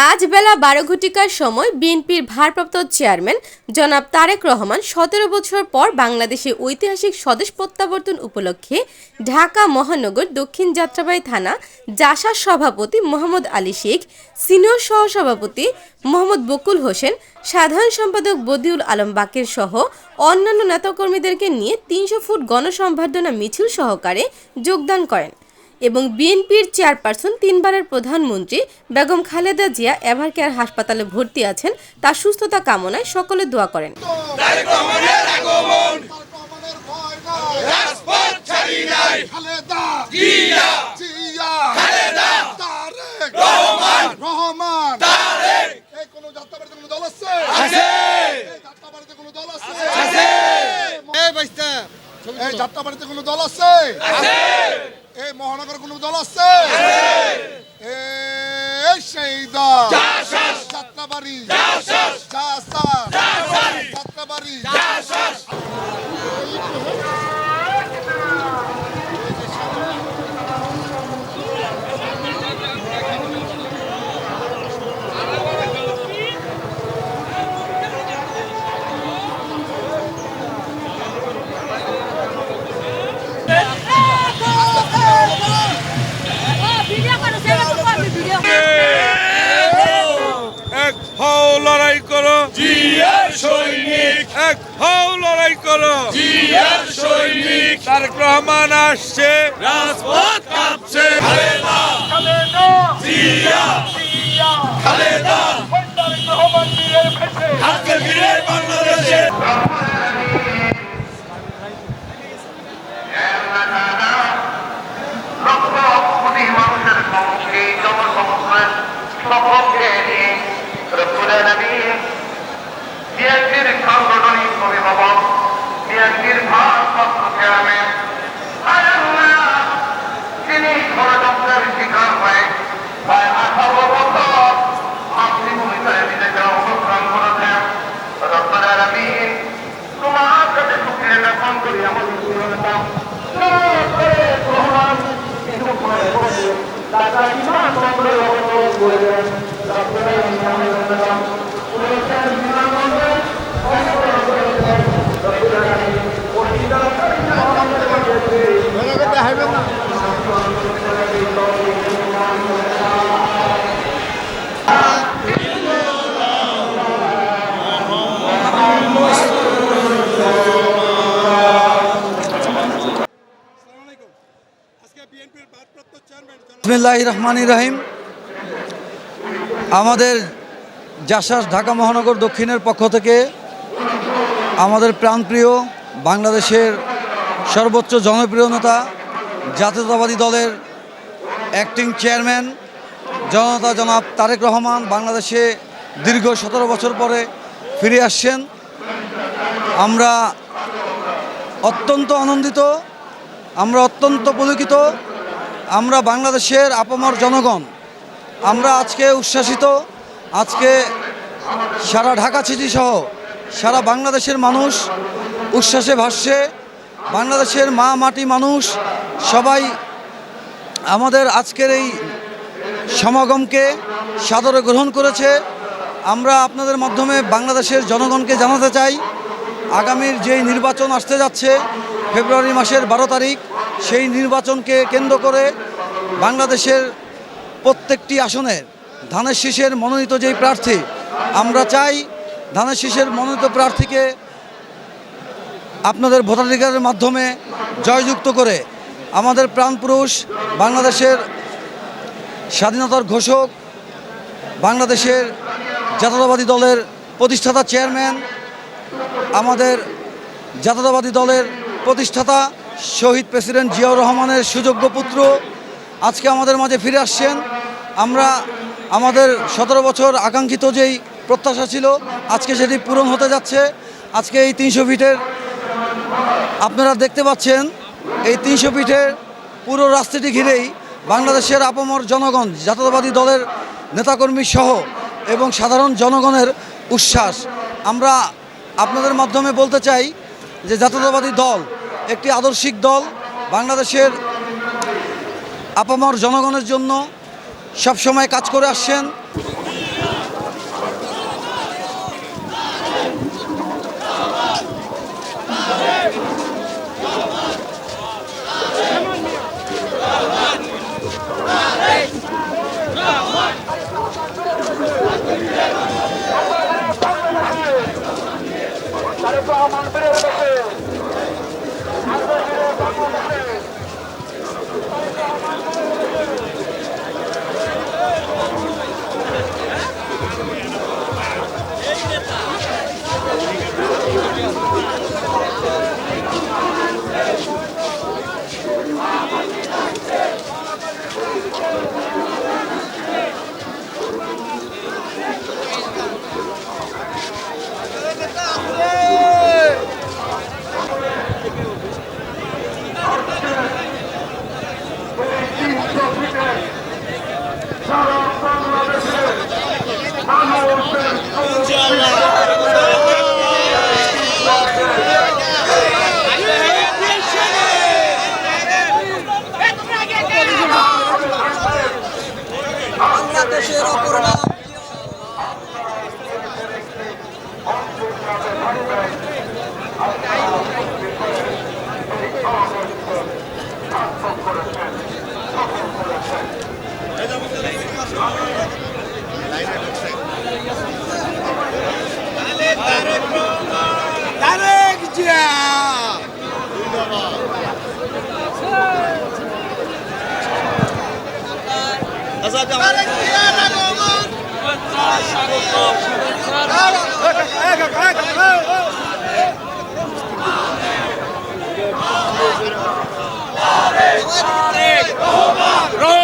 আজ বেলা 12 ঘটিকার সময় বিএনপির ভারপ্রাপ্ত চেয়ারম্যান জনাব তারেক রহমান 17 বছর পর বাংলাদেশে ঐতিহাসিক স্বদেশ প্রত্যাবর্তন উপলক্ষে ঢাকা মহানগর দক্ষিণ যাত্রাবাড়ী থানা জাসার সভাপতি মোহাম্মদ আলী শেখ, সিনিয়র সহসভাপতি মোহাম্মদ বকুল হোসেন, সাধারণ সম্পাদক বদিউল আলম বাকের সহ অন্যান্য নেতাকর্মীদেরকে নিয়ে 300 ফুট গণসংবর্ধনা মিছিল সহকারে যোগদান করেন এবং বিএনপির চেয়ারপারসন, তিনবারের প্রধানমন্ত্রী বেগম খালেদা জিয়া এভারকেয়ার হাসপাতালে ভর্তি আছেন, তার সুস্থতা কামনায় সকলে দোয়া করেন। যাত্রাবাড়িতে কোনো দল আছে? এই মহানগর কোন দল আছে? এই সেই দল যাত্রাবাড়ি যাত্রাবাড়ি। এক হও লড়াই করো জিয়ার সৈনিক, এক হও লড়াই করো জিয়ার সৈনিক। তারেক রহমান আসছে, রাজপথ কাঁপছে। খালেদা খালেদা জিয়া জিয়া খালেদা তারেক রহমান বীরের ভেসে আজকে বীরের বাংলাদেশে। বিএনপির সাংগঠনিক অভিভাবক, বিএনপির ভারপ্রাপ্ত চেয়ারম্যান, তিনি ষড়যন্ত্রের শিকার হয়ে প্রায় 18 বছর মাতৃভূমিকায় বিদেশে অবস্থান করেছেন। রব্বুল আলামিন, তোমার কাছে শুকরিয়া জ্ঞাপন করি আমাদের নেতা বিসমিল্লাহির রহমানির রহিম। আমাদের জাসাস ঢাকা মহানগর দক্ষিণের পক্ষ থেকে আমাদের প্রাণপ্রিয় বাংলাদেশের সর্বোচ্চ জনপ্রিয় নেতা, জাতীয়তাবাদী দলের অ্যাক্টিং চেয়ারম্যান জনতা জনাব তারেক রহমান বাংলাদেশে দীর্ঘ 17 বছর পরে ফিরে আসছেন। আমরা অত্যন্ত আনন্দিত, আমরা অত্যন্ত পুলকিত। আমরা বাংলাদেশের আপামর জনগণ, আমরা আজকে উচ্ছ্বাসিত। আজকে সারা ঢাকা সিটি সহ সারা বাংলাদেশের মানুষ উচ্ছ্বাসে ভাসছে। বাংলাদেশের মা মাটি মানুষ সবাই আমাদের আজকের এই সমাগমকে সাদরে গ্রহণ করেছে। আমরা আপনাদের মাধ্যমে বাংলাদেশের জনগণকে জানাতে চাই, আগামীর যেই নির্বাচন আসতে যাচ্ছে ফেব্রুয়ারি মাসের 12 তারিখ, সেই নির্বাচনকে কেন্দ্র করে বাংলাদেশের প্রত্যেকটি আসনের ধানের শীষের মনোনীত যেই প্রার্থী, আমরা চাই ধানের শীষের মনোনীত প্রার্থীকে আপনাদের ভোটাধিকারের মাধ্যমে জয়যুক্ত করে আমাদের প্রাণপুরুষ, বাংলাদেশের স্বাধীনতার ঘোষক, বাংলাদেশের জাতীয়তাবাদী দলের প্রতিষ্ঠাতা চেয়ারম্যান, আমাদের জাতীয়তাবাদী দলের প্রতিষ্ঠাতা শহীদ প্রেসিডেন্ট জিয়াউর রহমানের সুযোগ্য পুত্র আজকে আমাদের মাঝে ফিরে আসছেন। আমরা আমাদের 17 বছর আকাঙ্ক্ষিত যেই প্রত্যাশা ছিল আজকে সেটি পূরণ হতে যাচ্ছে। আজকে এই 300 ফিটের আপনারা দেখতে পাচ্ছেন, এই 300 ফিটের পুরো রাস্তাটি ঘিরেই বাংলাদেশের আপামর জনগণ, জাতীয়তাবাদী দলের নেতাকর্মী সহ এবং সাধারণ জনগণের উচ্ছ্বাস। আমরা আপনাদের মাধ্যমে বলতে চাই যে জাতীয়তাবাদী দল একটি আদর্শিক দল, বাংলাদেশের আপামর জনগণের জন্য সবসময় কাজ করে আসছেন। বাংলাদেশের অপর নাম তারেক জিয়া রহমান